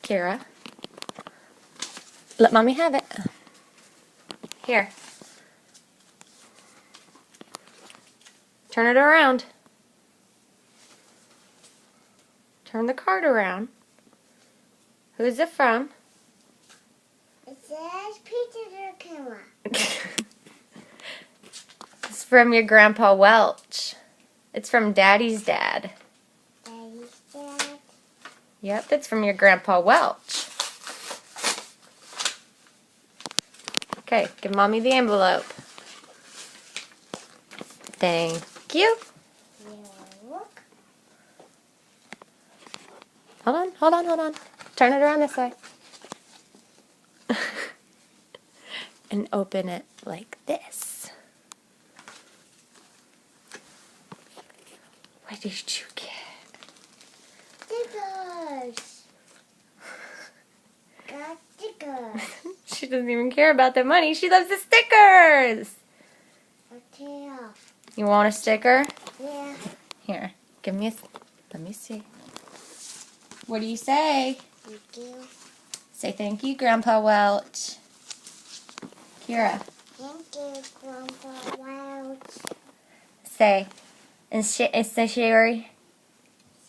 Kira. Let Mommy have it. Here. Turn it around. Turn the card around. Who's it from? It says Peter the camera. It's from your Grandpa Welch. It's from Daddy's dad. Daddy's dad. Yep, it's from your Grandpa Welch. Okay, give Mommy the envelope. Thank you. Yeah, look. Hold on. Turn it around this way. And open it like this. What did you get? Stickers. Got stickers. She doesn't even care about the money. She loves the stickers. Okay, off. You want a sticker? Yeah. Here, give me a... Let me see. What do you say? Thank you. Say thank you, Grandpa Welch. Kira, Thank you, Grandpa Welch. say. And say Sherry.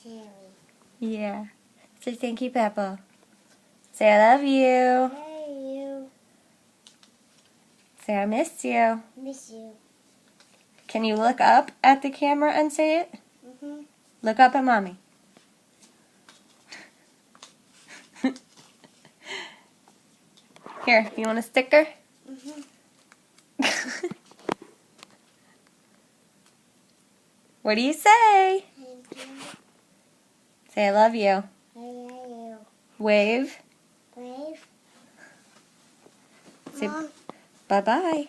Sherry. Yeah. Say thank you, Peppa. Say I love you. Hey, you. Say I miss you. Miss you. Can you look up at the camera and say it? Mm-hmm. Look up at Mommy. Here, you want a sticker? Mm-hmm. What do you say? Thank you. Say I love you. I love you. Wave. Brave. Say Mom. bye-bye.